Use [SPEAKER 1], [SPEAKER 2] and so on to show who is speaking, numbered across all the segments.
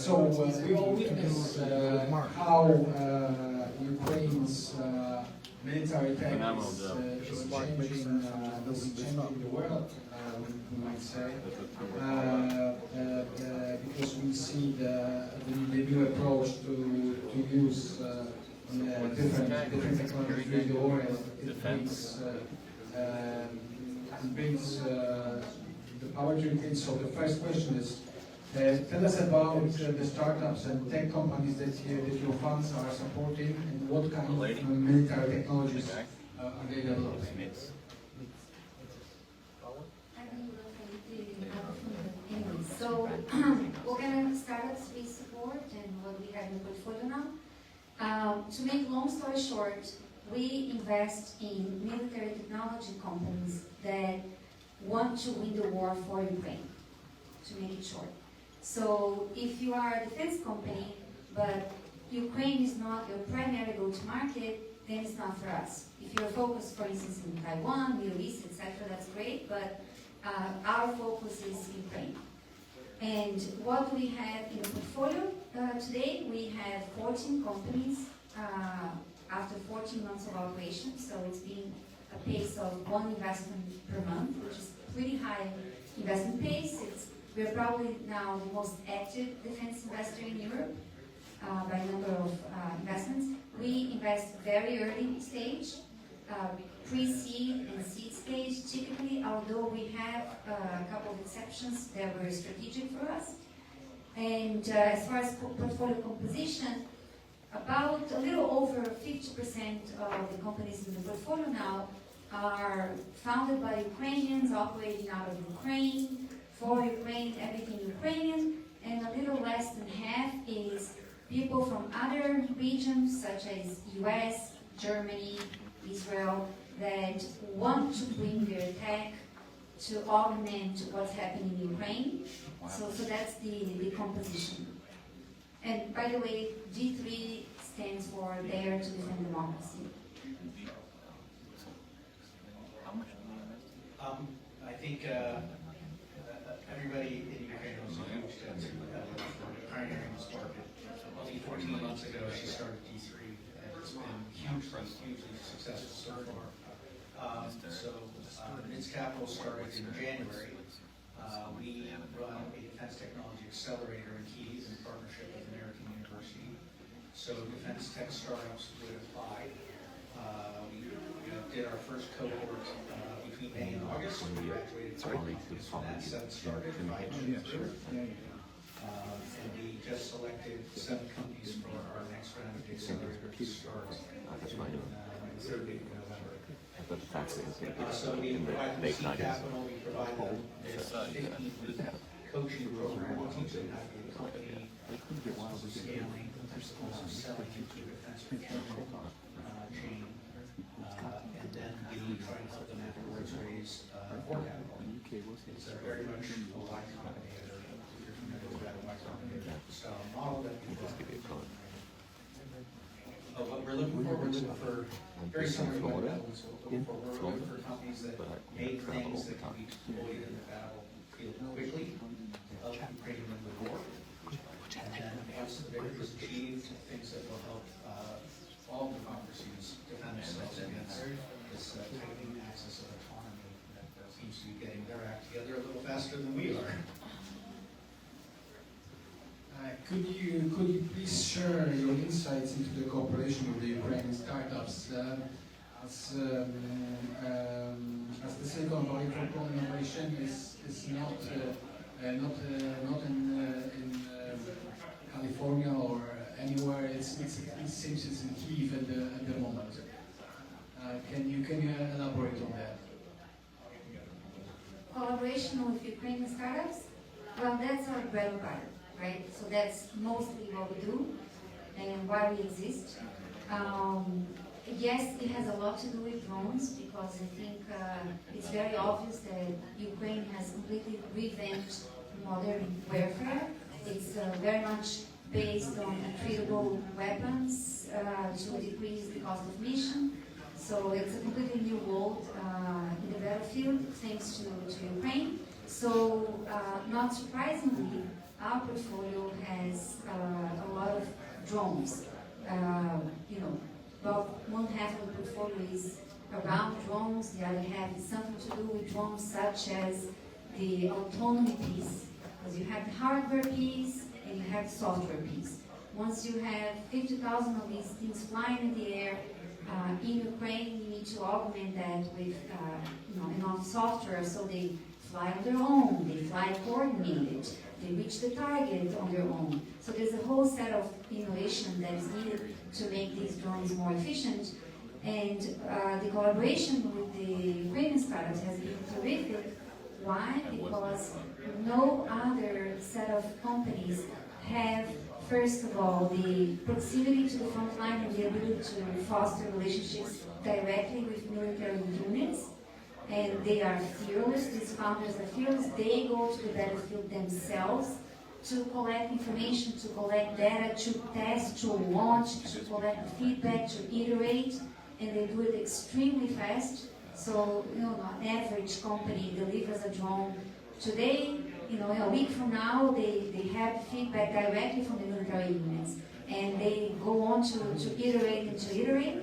[SPEAKER 1] We all witness how Ukraine's military tactics is changing the world, we might say, because we see the new approach to use different technologies during the war, and it brings the power to Ukraine. So the first question is, tell us about the startups and tech companies that your funds are supporting, and what kind of military technologies are they developing?
[SPEAKER 2] So, what kind of startups we support and what we have in the portfolio now? To make long story short, we invest in military technology companies that want to win the war for Ukraine, to make it short. So if you are a defense company, but Ukraine is not your primary go-to-market, then it's not for us. If you're focused, for instance, in Taiwan, Middle East, etc., that's great, but our focus is Ukraine. And what do we have in the portfolio today? We have 14 companies after 14 months of operation, so it's been a pace of one investment per month, which is pretty high investment pace. We're probably now the most active defense investor in Europe by number of investments. We invest very early stage, pre-seed and seed stage typically, although we have a couple of exceptions that were strategic for us. And as far as portfolio composition, about a little over 50% of the companies in the portfolio now are founded by Ukrainians, operating out of Ukraine, for Ukraine, everything Ukrainian, and a little less than half is people from other regions such as US, Germany, Israel, that want to bring their tech to augment what's happening in Ukraine. Wow. So that's the composition. And by the way, G3 stands for Dare to Defend Democracy.
[SPEAKER 3] I think everybody in Ukraine knows how much pioneering this market. Only 14 months ago, she started D3, and it's been hugely successful so far. Its capital started in January. We run a defense technology accelerator in Keys in partnership with American University. So defense tech startups would apply. We did our first cohort between May and August. We graduated 5 companies from that, 7 started, 5 moved through. And we just selected 7 companies for our next round of the accelerator to start in the 3rd week of November. So we provide them seed capital, we provide them this 15-week coaching program, we teach them how to do the company, principles of scaling, principles of selling into a defense procurement chain, and then we try to help them afterwards raise more capital. It's very much a Y Combinator. If you're familiar with that Y Combinator style model that we run. What we're looking for very similar to what we're looking for companies that make things that can be deployed in the battlefield quickly, help Ukraine win the war. And then once the victory is achieved, things that will help all democracies defend themselves against this tightening axis of autonomy that seems to be getting their act together a little faster than we are.
[SPEAKER 1] Could you please share your insights into the cooperation with the Ukrainian startups? As the Silicon Valley for innovation is not in California or anywhere. It seems it's in Kyiv at the moment. Can you elaborate on that?
[SPEAKER 2] Collaboration with Ukrainian startups? Well, that's our bread and butter, right? So that's mostly what we do and why we exist. Yes, it has a lot to do with drones because I think it's very obvious that Ukraine has completely revamped modern warfare. It's very much based on treatable weapons to decrease the cost of mission. So it's a completely new world in the battlefield thanks to Ukraine. So not surprisingly, our portfolio has drones. You know, about one half of the portfolio is around drones, the other half is something to do with drones, such as the autonomy piece, because you have the hardware piece and you have the software piece. Once you have 50,000 of these things flying in the air, in Ukraine, you need to augment that with enough software so they fly on their own, they fly coordinated, they reach the target on their own. So there's a whole set of innovation that is needed to make these drones more efficient. And the collaboration with the Ukrainian startups has been terrific. Why? Because no other set of companies have, first of all, the proximity to the front line and the ability to foster relationships directly with military units. And they are fearless, these founders are fearless. They go to the battlefield themselves to collect information, to collect data, to test, to launch, to collect feedback, to iterate, and they do it extremely fast. So, an average company delivers a drone today, a week from now, they have feedback directly from the military units, and they go on to iterate and to iterate.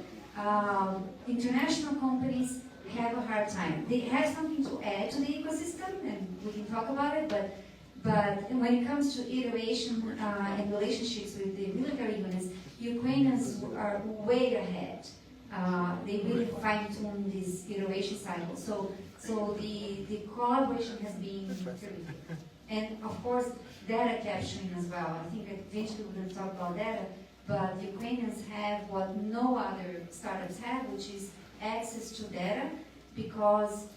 [SPEAKER 2] International companies have a hard time. They have something to add to the ecosystem, and we can talk about it, but when it comes to iteration and relationships with the military units, Ukrainians are way ahead. They really fine-tune this iteration cycle. So the collaboration has been terrific. And of course, data capturing as well. I think eventually we're going to talk about data, but Ukrainians have what no other startups have, which is access to data, because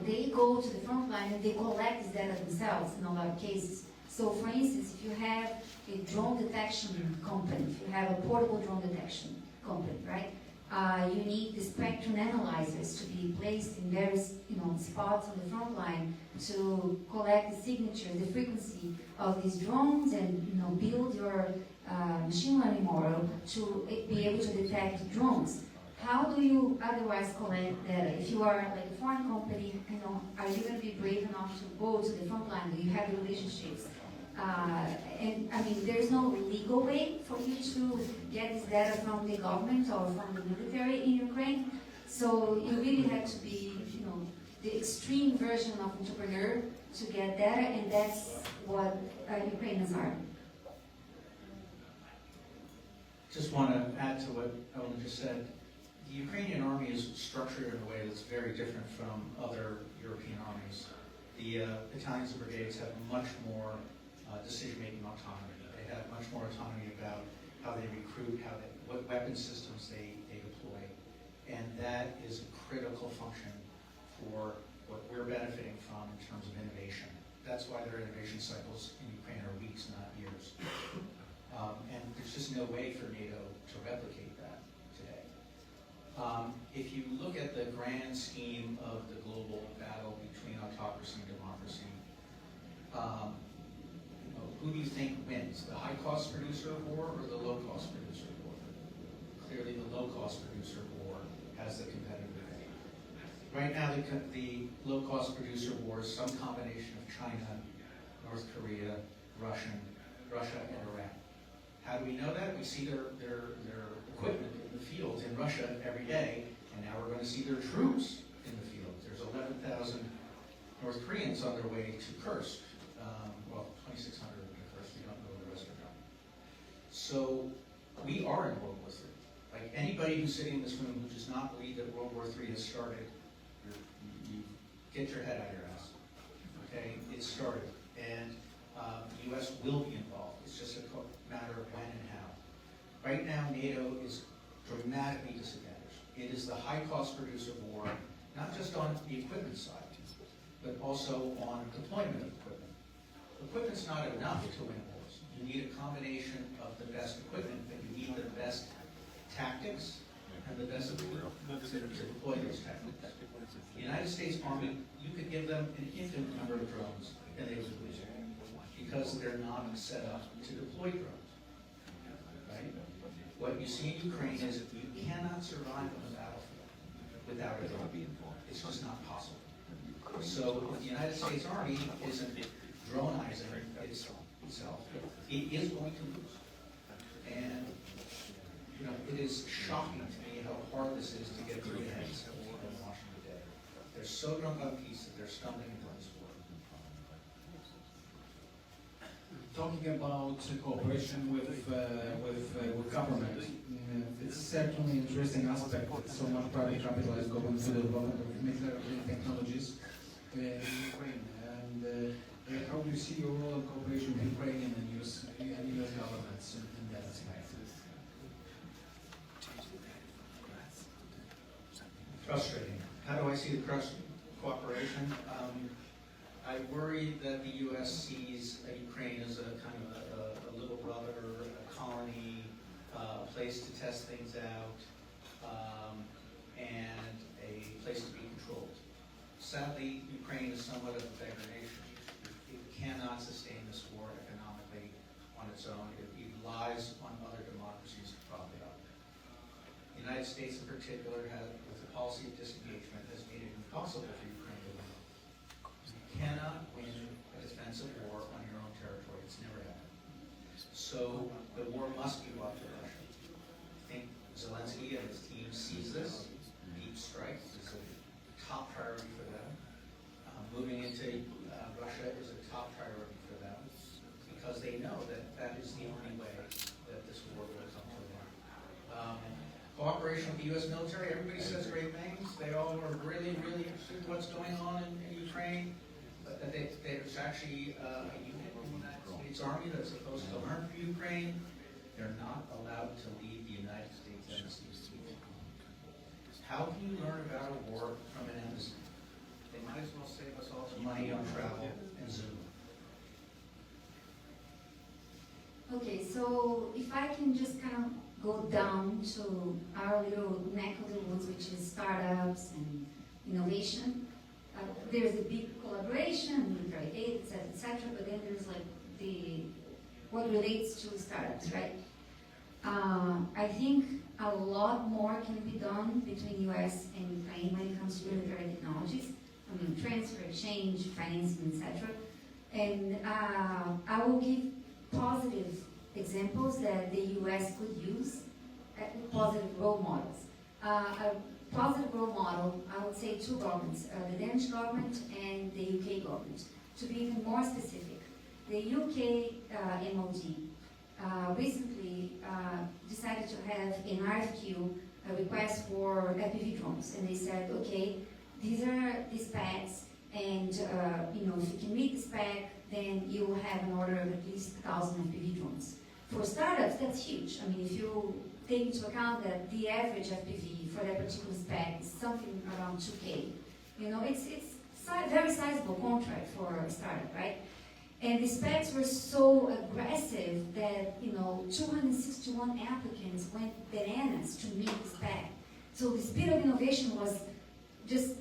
[SPEAKER 2] they go to the front line and they collect this data themselves in a lot of cases. So for instance, if you have a drone detection company, if you have a portable drone detection company, right? You need the spectrum analyzers to be placed in various spots on the front line to collect the signature, the frequency of these drones, and build your machine learning model to be able to detect drones. How do you otherwise collect data? If you are like a foreign company, are you going to be brave enough to go to the front line? Do you have relationships? And I mean, there's no legal way for you to get this data from the government or from the military in Ukraine. So you really have to be, the extreme version of entrepreneur to get data, and that's what Ukrainians are.
[SPEAKER 3] Just want to add to what Ellen just said. The Ukrainian army is structured in a way that's very different from other European armies. The battalions and brigades have much more decision-making autonomy. They have much more autonomy about how they recruit, what weapon systems they deploy. And that is a critical function for what we're benefiting from in terms of innovation. That's why their innovation cycles in Ukraine are weeks, not years. And there's just no way for NATO to replicate that today. If you look at the grand scheme of the global battle between autocracy and democracy, who do you think wins? The high-cost producer of war or the low-cost producer of war? Clearly, the low-cost producer of war has the competitive advantage. Right now, the low-cost producer of war is some combination of China, North Korea, Russia, and Iran. How do we know that? We see their equipment in the field in Russia every day, and now we're going to see their troops in the field. There's 11,000 North Koreans on their way to Kursk. 2,600 in Kursk. We don't know the rest of them. So we are in World War III. Like anybody who's sitting in this room who does not believe that World War III has started, you get your head out of your ass. Okay, it started, and the U.S. will be involved. It's just a matter of when and how. Right now, NATO is dramatically disadvantaged. It is the high-cost producer of war, not just on the equipment side, but also on deployment of equipment. Equipment's not enough to win wars. You need a combination of the best equipment, but you need the best tactics and the best equipment to deploy those tactics. The United States Army, you could give them an infinite number of drones, and they would lose it because they're not set up to deploy drones. Right? What you see in Ukraine is you cannot survive on the battlefield without a drone. It's just not possible. So if the United States Army isn't dronizing itself, it is going to lose. And, you know, it is shocking to me how hard this is to get through the heads of people in Washington today. They're so drunk on peace that they're stumbling into this war.
[SPEAKER 1] Talking about cooperation with government, it's certainly an interesting aspect that so much private capital is going to the development of military technologies in Ukraine. And how do you see your role in cooperation with Ukrainian and US governments in that aspect?
[SPEAKER 3] Frustrating. How do I see the cooperation? I worry that the U.S. sees Ukraine as a kind of a little brother, a colony, a place to test things out, and a place to be controlled. Sadly, Ukraine is somewhat of a beggar nation. It cannot sustain this war economically on its own. It relies on other democracies to prop it up. The United States in particular, with the policy of disengagement, has made it impossible for Ukraine to win. You cannot win a defensive war on your own territory. It's never happened. So the war must be fought for Russia. I think Zelensky and his team sees this. Deep strike is a top priority for them. Moving into Russia is a top priority for them because they know that that is the only way that this war will come to an end. Cooperation with the U.S. military, everybody says great things. They all are really, really interested in what's going on in Ukraine. But there's actually a unit in the United States Army that's supposed to learn from Ukraine. They're not allowed to leave the United States embassy. How can you learn about a war from an embassy? They might as well save us all some money on travel and Zoom.
[SPEAKER 2] Okay, so if I can just kind of go down to our little neck of the woods, which is startups and innovation. There's a big collaboration, military aid, etc., but then there's like what relates to startups, right? I think a lot more can be done between US and Ukraine when it comes to military technologies. I mean, transfer, exchange, financing, etc. And I will give positive examples that the US could use, positive role models. A positive role model, I would say two governments, the Danish government and the UK government. To be even more specific, the UK MOD recently decided to have an RFQ, a request for FPV drones, and they said, okay, these are the specs, and if you can meet the spec, then you will have an order of at least 1,000 FPV drones. For startups, that's huge. I mean, if you take into account that the average FPV for that particular spec is something around 2K, it's a very sizable contract for a startup, right? And the specs were so aggressive that 261 applicants went bananas to meet the spec. So the speed of innovation was just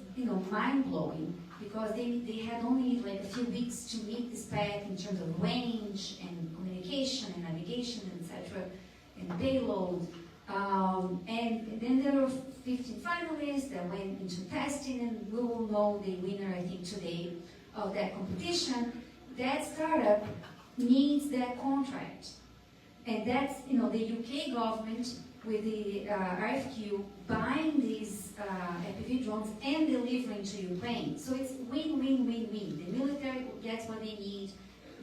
[SPEAKER 2] mind-blowing, because they had only like a few weeks to meet the spec in terms of range and communication and navigation, etc., and payload. And then there were 15 finalists that went into testing, and we will know the winner, I think, today of that competition. That startup needs that contract. And that's, the UK government with the RFQ buying these FPV drones and delivering to Ukraine. So it's win-win-win-win. The military gets what they need.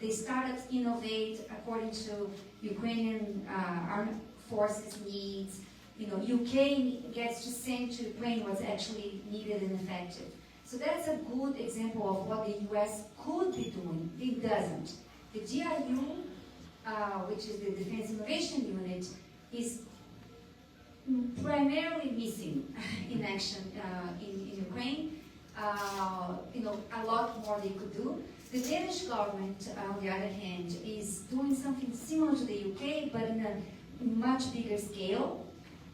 [SPEAKER 2] The startups innovate according to Ukrainian armed forces needs. UK gets to send to Ukraine what's actually needed and effective. So that's a good example of what the US could be doing. It doesn't. The DIU, which is the Defense Innovation Unit, is primarily missing in action in Ukraine. A lot more they could do. The Danish government, on the other hand, is doing something similar to the UK, but in a much bigger scale,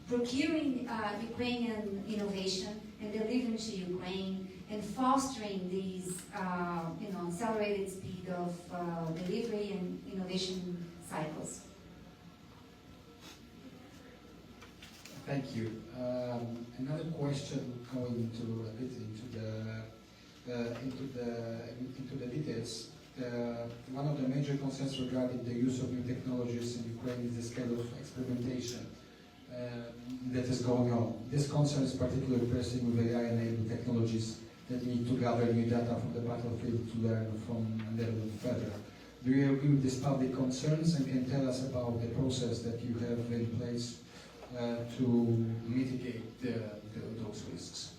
[SPEAKER 2] procuring Ukrainian innovation and delivering to Ukraine, and fostering these, accelerated speed of delivery and innovation cycles.
[SPEAKER 1] Thank you. Another question going into a bit into the details. one of the major concerns regarding the use of new technologies in Ukraine is the scale of experimentation that is going on. This concern is particularly pressing with AI-enabled technologies that need to gather new data from the battlefield to learn from and develop further. Do you agree with these public concerns, and can tell us about the process that you have in place to mitigate those risks?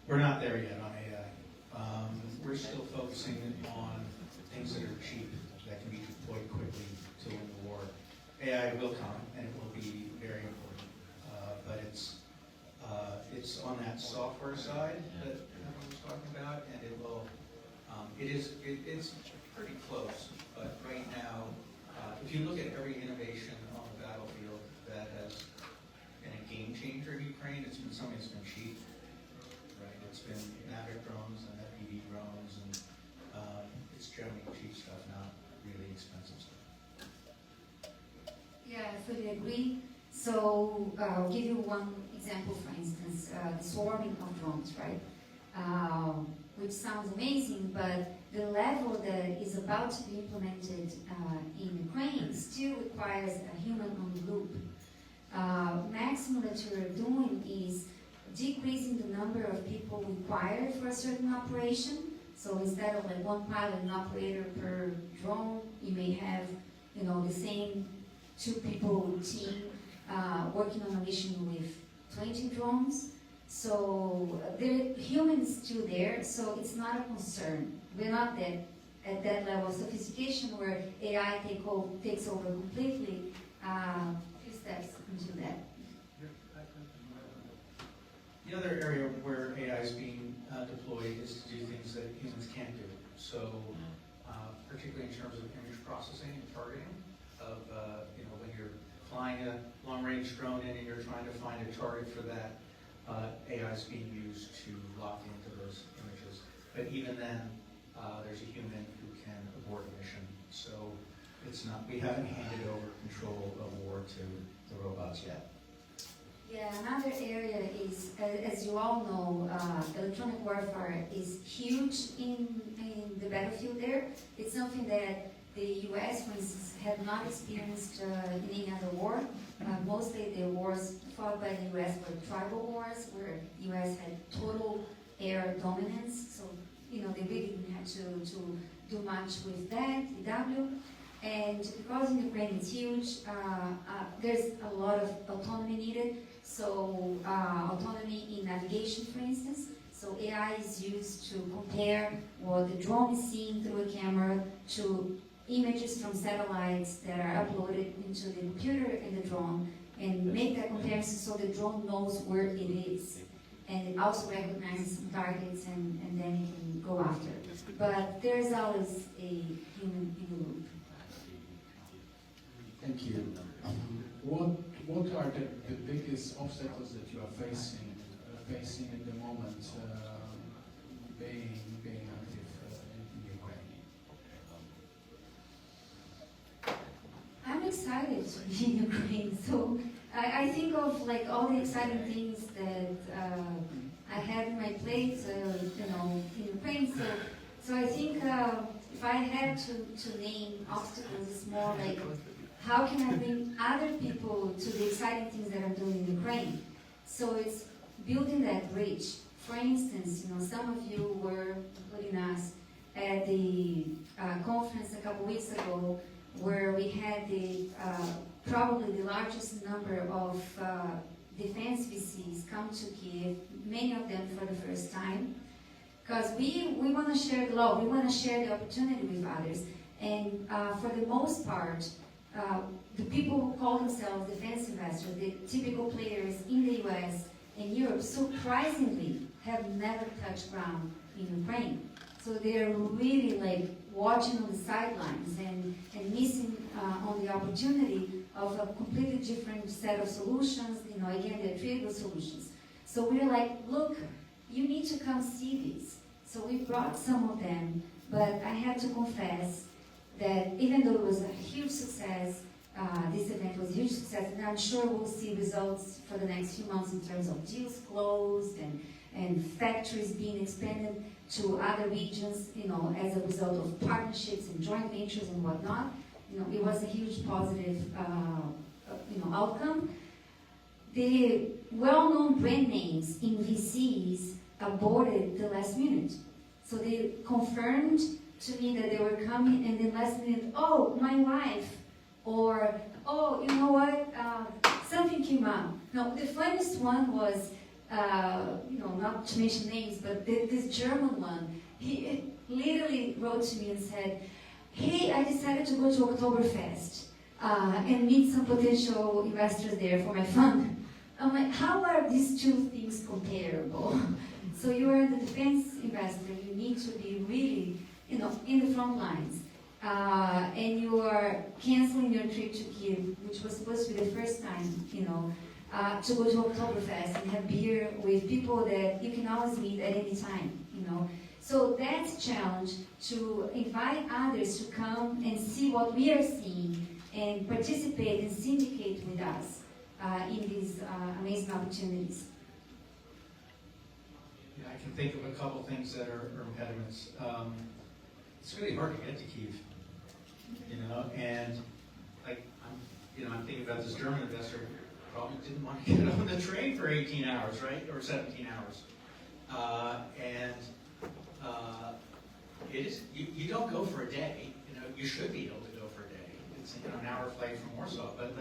[SPEAKER 3] We're not there yet on AI. We're still focusing on things that are cheap, that can be deployed quickly to win the war. AI will come, and it will be very important, but it's on that software side that everyone was talking about, and it will. It's pretty close, but right now, if you look at every innovation on the battlefield that has been a game changer in Ukraine, it's been something that's been cheap. Right? It's been Mavic drones and FPV drones, and it's generally cheap stuff, not really expensive stuff.
[SPEAKER 2] Yeah, I fully agree. So I'll give you one example, for instance, the swarming of drones, right? Which sounds amazing, but the level that is about to be implemented in Ukraine still requires a human on the loop. Maximum that you're doing is decreasing the number of people required for a certain operation. So instead of like one pilot and operator per drone, you may have, the same 2 people team working on a mission with 20 drones. So the humans still there, so it's not a concern. We're not at that level of sophistication where AI takes over completely. A few steps into that.
[SPEAKER 3] The other area where AI is being deployed is to do things that humans can't do. So, particularly in terms of image processing and targeting, of when you're flying a long-range drone in and you're trying to find a target for that, AI is being used to lock into those images. But even then, there's a human who can abort a mission. So it's not. We haven't handed over control of war to the robots yet.
[SPEAKER 2] Yeah, another area is, as you all know, electronic warfare is huge in the battlefield there. It's something that the U.S., for instance, had not experienced in any other war. Mostly the wars fought by the U.S. were tribal wars, where the U.S. had total air dominance. So, they really didn't have to do much with that, EW. And because in Ukraine it's huge, there's a lot of autonomy needed. So autonomy in navigation, for instance. So AI is used to compare what the drone is seeing through a camera to images from satellites that are uploaded into the computer in the drone, and make that comparison so the drone knows where it is. And it also recognizes some targets, and then it can go after. But there's always a human in the loop.
[SPEAKER 1] Thank you. What are the biggest obstacles that you are facing at the moment, being active in Ukraine?
[SPEAKER 2] I'm excited to be in Ukraine. So I think of like all the exciting things that I have in my plate, in Ukraine. So I think if I had to name obstacles, it's more like, how can I bring other people to the exciting things that I'm doing in Ukraine? So it's building that bridge. For instance, some of you were, including us, at the conference a couple weeks ago, where we had probably the largest number of defense VCs come to Kiev, many of them for the first time, because we want to share the love, we want to share the opportunity with others. And for the most part, the people who call themselves defense investors, the typical players in the US and Europe, surprisingly have never touched ground in Ukraine. So they're really like watching on the sidelines and missing on the opportunity of a completely different set of solutions. Again, they're tradable solutions. So we're like, look, you need to come see this. So we brought some of them, but I have to confess that even though it was a huge success, this event was a huge success, and I'm sure we'll see results for the next few months in terms of deals closed and and factories being expanded to other regions, as a result of partnerships and joint ventures and whatnot. It was a huge positive, outcome. The well-known brand names in VCs aborted the last minute. So they confirmed to me that they were coming, and then last minute, oh, my wife, or, oh, you know what, something came out. No, the funniest one was, not to mention names, but this German one, he literally wrote to me and said, hey, I decided to go to Oktoberfest and meet some potential investors there for my fund. I'm like, how are these two things comparable? So you are the defense investor, you need to be really, in the front lines. And you are canceling your trip to Kiev, which was supposed to be the first time, to go to Oktoberfest and have beer with people that you can always meet at any time, So that's a challenge, to invite others to come and see what we are seeing and participate and syndicate with us in these amazing opportunities.
[SPEAKER 3] Yeah, I can think of a couple things that are impediments. It's really hard to get to Kyiv, and I'm thinking about this German investor probably didn't want to get on the train for 18 hours, right, or 17 hours, it is you don't go for a day. You should be able to go for a day. It's an hour flight from Warsaw, but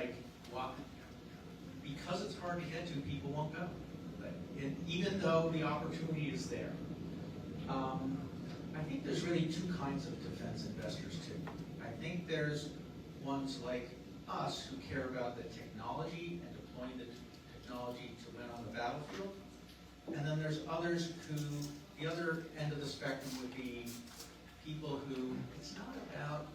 [SPEAKER 3] because it's hard to get to, people won't go. Even though the opportunity is there. I think there's really two kinds of defense investors too. I think there's ones like us who care about the technology and deploying the technology to win on the battlefield. And then there's others who, the other end of the spectrum would be people who, it's not about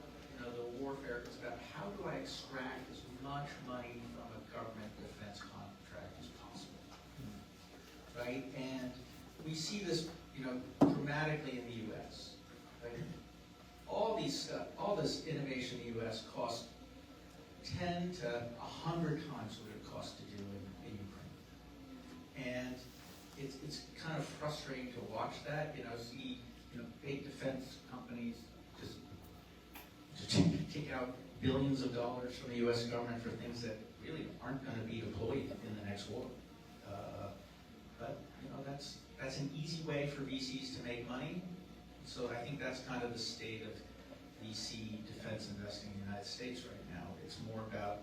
[SPEAKER 3] the warfare, it's about how do I extract as much money from a government defense contract as possible. Right? And we see this, dramatically in the U.S. Right? All this innovation in the U.S. costs 10 to 100 times what it costs to do in Ukraine. And it's kind of frustrating to watch that, see, big defense companies just take out billions of dollars from the U.S. government for things that really aren't going to be deployed in the next war. But that's an easy way for VCs to make money. So I think that's kind of the state of VC defense investing in the United States right now. It's more about,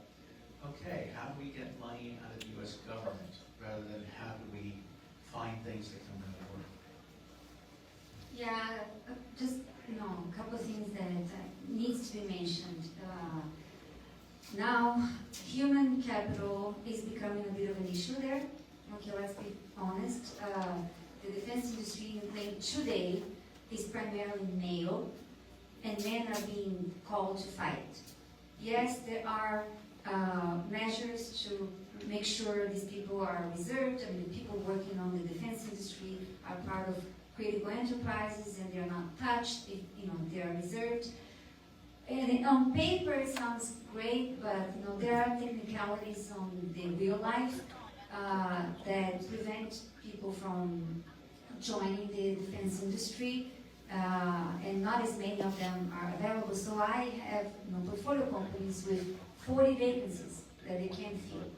[SPEAKER 3] okay, how do we get money out of the U.S. government rather than how do we find things that can really work?
[SPEAKER 2] Yeah, just a couple of things that needs to be mentioned. Now, human capital is becoming a bit of an issue there. Okay, let's be honest. The defense industry in Ukraine today is primarily male, and men are being called to fight. Yes, there are measures to make sure these people are reserved, and the people working on the defense industry are part of critical enterprises and they're not touched, if they are reserved. And on paper it sounds great, but there are technicalities on the real life that prevent people from joining the defense industry, and not as many of them are available. So I have portfolio companies with 40 vacancies that they can't fill.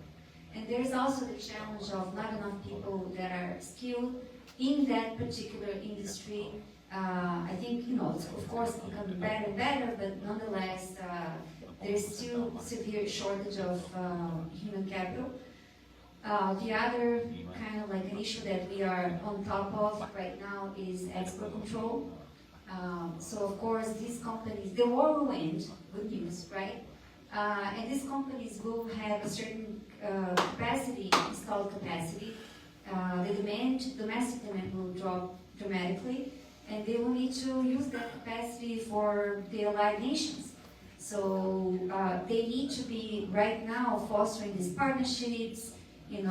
[SPEAKER 2] And there's also the challenge of not enough people that are skilled in that particular industry. I think, it's of course becoming better and better, but nonetheless, there's still severe shortage of human capital. The other kind of like an issue that we are on top of right now is export control. So of course these companies, the war will end, good news, right? And these companies will have a certain capacity, installed capacity. The domestic demand will drop dramatically, and they will need to use that capacity for the allied nations. So they need to be right now fostering these partnerships,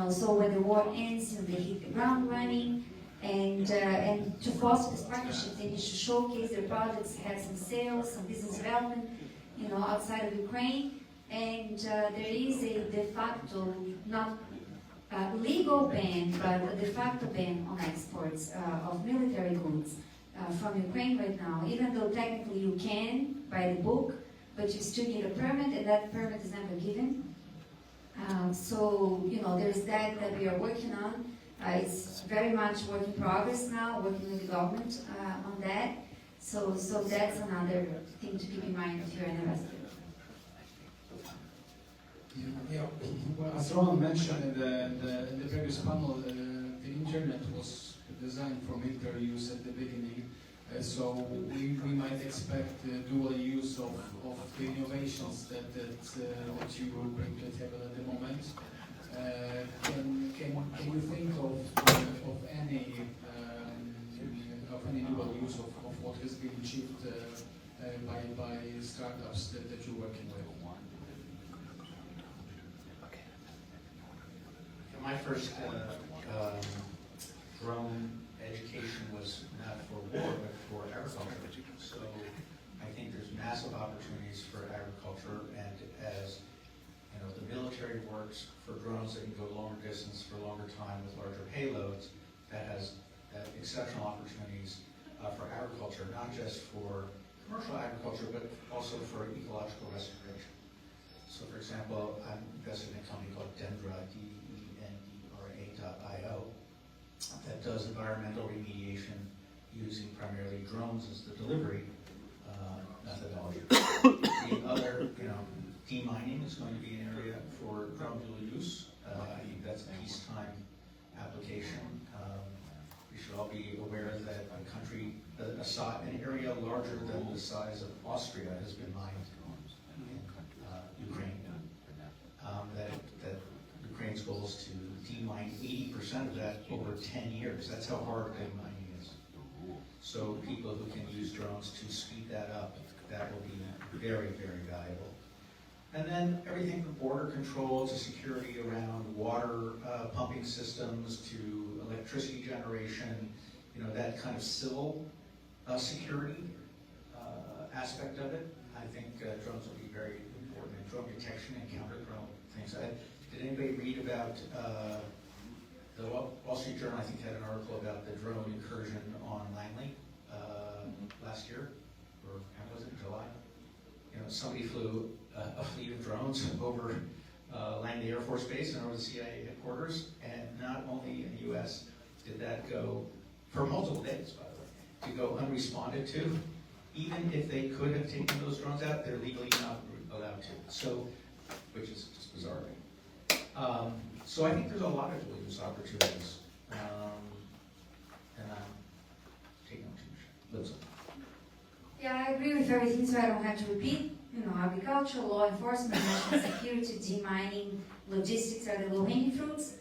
[SPEAKER 2] so when the war ends, they hit the ground running, and to foster this partnership, they need to showcase their products, have some sales, some business development, outside of Ukraine, and there is a de facto, not legal ban, but a de facto ban on exports of military goods from Ukraine right now, even though technically you can by the book, but you still need a permit, and that permit is never given. So, you know, there's that we are working on. It's very much work in progress now, working with the government on that. So that's another thing to keep in mind if you're interested.
[SPEAKER 1] Yeah. Well, as Ron mentioned in the previous panel, the internet was designed for military use at the beginning. So we might expect dual use of the innovations that you bring to the table at the moment. Can you think of any dual use of what has been achieved by startups that you're working with?
[SPEAKER 3] My first drone education was not for war, but for agriculture. So I think there's massive opportunities for agriculture, and as you know, the military works for drones that can go longer distance for longer time with larger payloads. That has exceptional opportunities for agriculture, not just for commercial agriculture, but also for ecological restoration. So, for example, I'm invested in a company called Dendra, DENDRA.io, that does environmental remediation using primarily drones as the delivery methodology. The other, you know, demining is going to be an area for drone dual use. I think that's a peacetime application. We should all be aware that a country, an area larger than the size of Austria has been mined in Ukraine. That Ukraine's goal is to demine 80% of that over 10 years. That's how hard demining is. So people who can use drones to speed that up, that will be very, very valuable. And then everything from border control to security around water pumping systems to electricity generation, you know, that kind of civil security aspect of it. I think drones will be very important in drone detection and counter-drone things. Did anybody read about the Wall Street Journal? I think had an article about the drone incursion on Langley last year, or was it July? You know, somebody flew a fleet of drones over Langley Air Force Base and over the CIA headquarters, and not only in the U.S. did that go for multiple days, by the way, to go unresponded to. Even if they could have taken those drones out, they're legally not allowed to. So, which is just bizarre. So I think there's a lot of dual use opportunities, and I'm taking up too much.
[SPEAKER 2] Yeah, I agree with everything, so I don't have to repeat. You know, agriculture, law enforcement, national security, demining, logistics are the low-hanging fruits.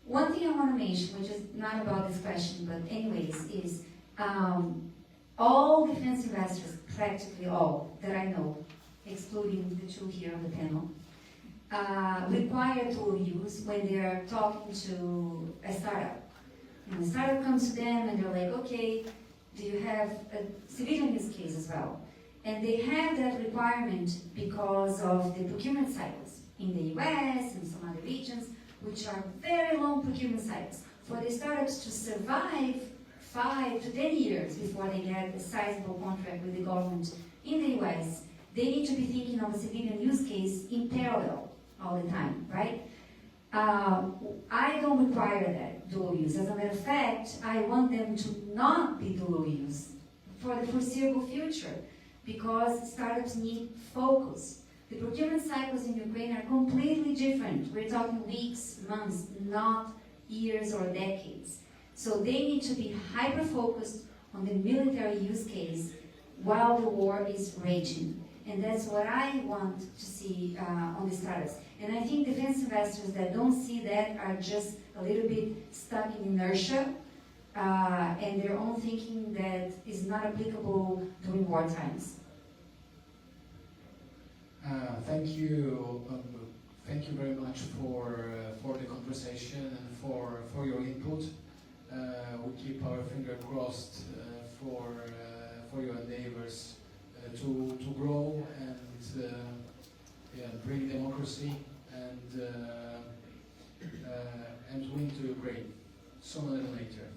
[SPEAKER 2] One thing I want to mention, which is not about this question, but anyways, is all defense investors, practically all that I know, excluding the two here on the panel, require dual use when they are talking to a startup. And the startup comes to them and they're like, okay, do you have a civilian use case as well? And they have that requirement because of the procurement cycles in the US and some other regions, which are very long procurement cycles. For the startups to survive 5 to 10 years before they get a sizable contract with the government in the US, they need to be thinking of a civilian use case in parallel all the time, right? I don't require that dual use. As a matter of fact, I want them to not be dual use for the foreseeable future because startups need focus. The procurement cycles in Ukraine are completely different. We're talking weeks, months, not years or decades. So they need to be hyper-focused on the military use case while the war is raging. And that's what I want to see on the startups. And I think defense investors that don't see that are just a little bit stuck in inertia and their own thinking that is not applicable during war times.
[SPEAKER 1] Thank you very much for the conversation and for your input. We keep our finger crossed for your endeavors to grow and bring democracy and Ukraine, sooner than later.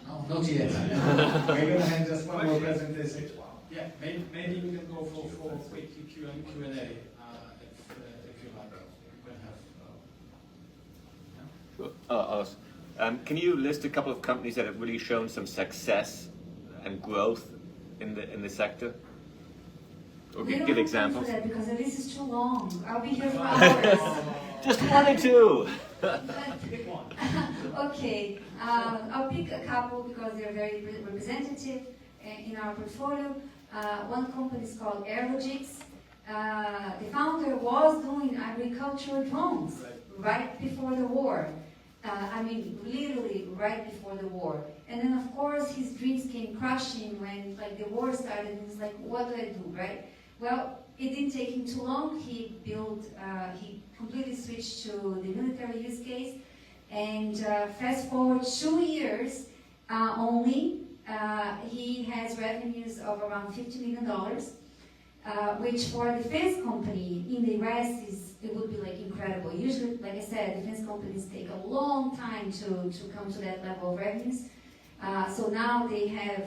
[SPEAKER 1] No, not yet. We're going to have just one more presentation.
[SPEAKER 4] Yeah, maybe we can go for quick Q&A if you like. We can have.
[SPEAKER 5] Can you list a couple of companies that have really shown some success and growth in the sector? Or
[SPEAKER 2] We don't
[SPEAKER 5] give
[SPEAKER 2] have
[SPEAKER 5] examples?
[SPEAKER 2] time for that because the list is too long. I'll be here for hours.
[SPEAKER 5] Just one or two.
[SPEAKER 4] Pick one.
[SPEAKER 2] Okay, I'll pick a couple because they're very representative in our portfolio. One company is called Aerogics. The founder was doing agricultural drones right before the war. I mean, literally right before the war. And then, of course, his dreams came crashing when, like, the war started. And he's like, "What do I do?" Right? Well, it didn't take him too long. He completely switched to the military use case. And fast forward 2 years only, he has revenues of around $50 million, which for a defense company in the US it would be like incredible. Usually, like I said, defense companies take a long time to come to that level of revenues. So now they have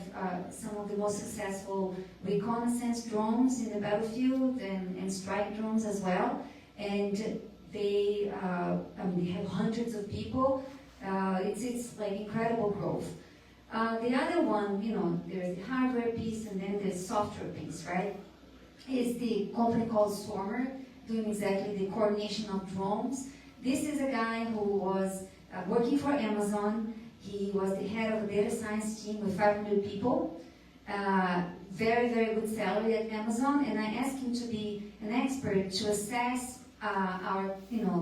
[SPEAKER 2] some of the most successful reconnaissance drones in the battlefield and strike drones as well. And they have hundreds of people. It's like incredible growth. The other one, there's the hardware piece and then there's software piece, right? Is the company called Swarmer, doing exactly the coordination of drones. This is a guy who was working for Amazon. He was the head of a data science team with 500 people. Very, very good salary at Amazon. And I asked him to be an expert to assess our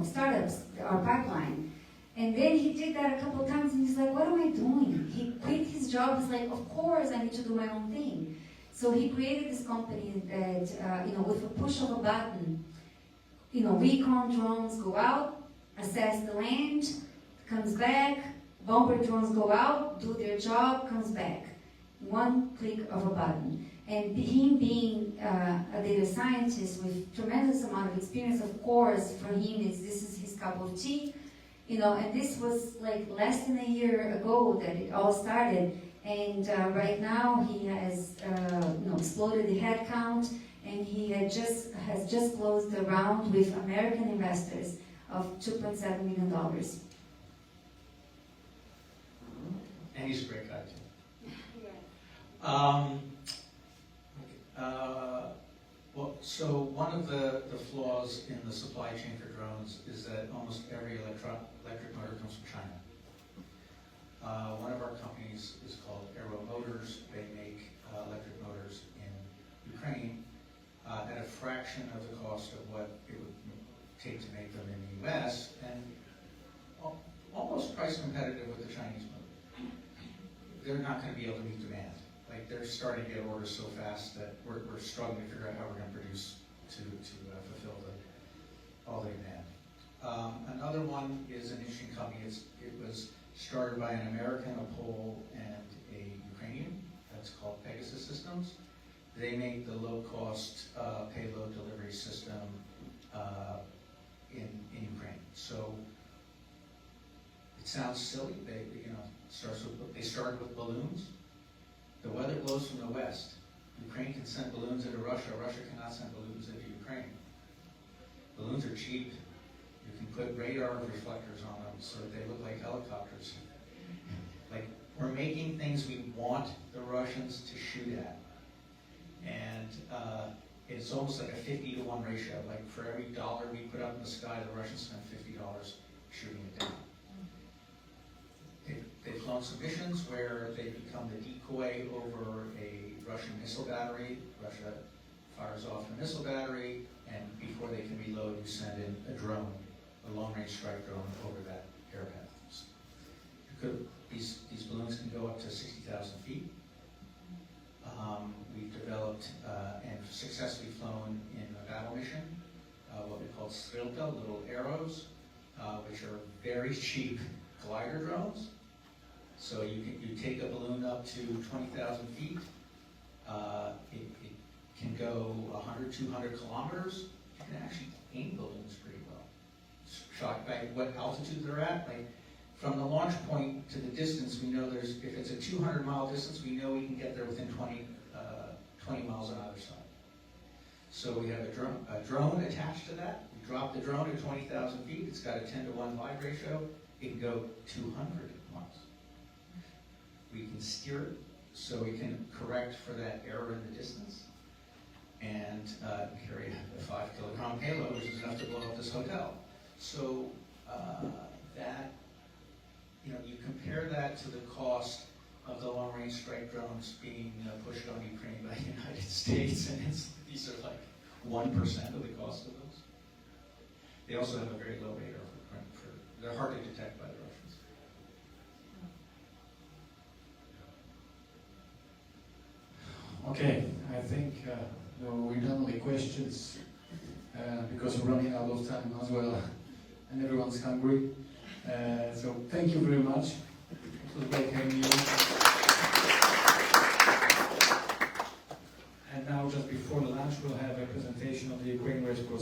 [SPEAKER 2] startups, our pipeline. And then he did that a couple of times and he's like, "What am I doing?" He quit his job. He's like, "Of course I need to do my own thing." So he created this company that, with a push of a button, recon drones go out, assess the land, comes back, bomber drones go out, do their job, comes back. One click of a button. And him being a data scientist with tremendous amount of experience, of course, for him, this is his cup of tea. And this was like less than a year ago that it all started. And right now he has exploded the headcount, and he has just closed a round with American investors of $2.7 million.
[SPEAKER 3] And he's a great guy too. So one of the flaws in the supply chain for drones is that almost every electric motor comes from China. One of our companies is called Aero Motors. They make electric motors in Ukraine at a fraction of the cost of what it would take to make them in the US, and almost price competitive with the Chinese motor. They're not going to be able to meet demand. Like, they're starting to get orders so fast that we're struggling to figure out how we're going to produce to fulfill all the demand. Another one is an interesting company. It was started by an American, a Pole, and a Ukrainian. That's called Pegasus Systems. They make the low-cost payload delivery system in Ukraine. So it sounds silly. They start with balloons. The weather blows from the west. Ukraine can send balloons into Russia. Russia cannot send balloons into Ukraine. Balloons are cheap. You can put radar reflectors on them so that they look like helicopters. Like, we're making things we want the Russians to shoot at. And it's almost like a 50-to-1 ratio. Like, for every dollar we put up in the sky, the Russians spend $50 shooting it down. They've flown some missions where they become the decoy over a Russian missile battery. Russia fires off the missile battery, and before they can reload, you send in a drone, a long-range strike drone over that air path. These balloons can go up to 60,000 feet. We've developed and successfully flown in a battle mission, what we call Strilka, little arrows, which are very cheap glider drones. So you take a balloon up to 20,000 feet, It can go 100, 200 kilometers. You can actually aim buildings pretty well. Shocked by what altitude they're at. Like from the launch point to the distance, we know if it's a 200-mile distance, we know we can get there within 20 miles on either side. So we have a drone attached to that. We drop the drone at 20,000 feet. It's got a 10-to-1 glide ratio. It can go 200 miles. We can steer it so we can correct for that error in the distance and carry a 5-kilogram payload, which is enough to blow up this hotel. So that, you compare that to the cost of the long-range strike drones being pushed on Ukraine by the United States, and these are like 1% of the cost of those. They also have a very low radar footprint. They're hard to detect by the Russians.
[SPEAKER 1] Okay, I think we're done with the questions because we're running out of time as well, and everyone's hungry. So thank you very much. It was great having you. And now, just before the lunch, we'll have a presentation of the Ukraine Rescue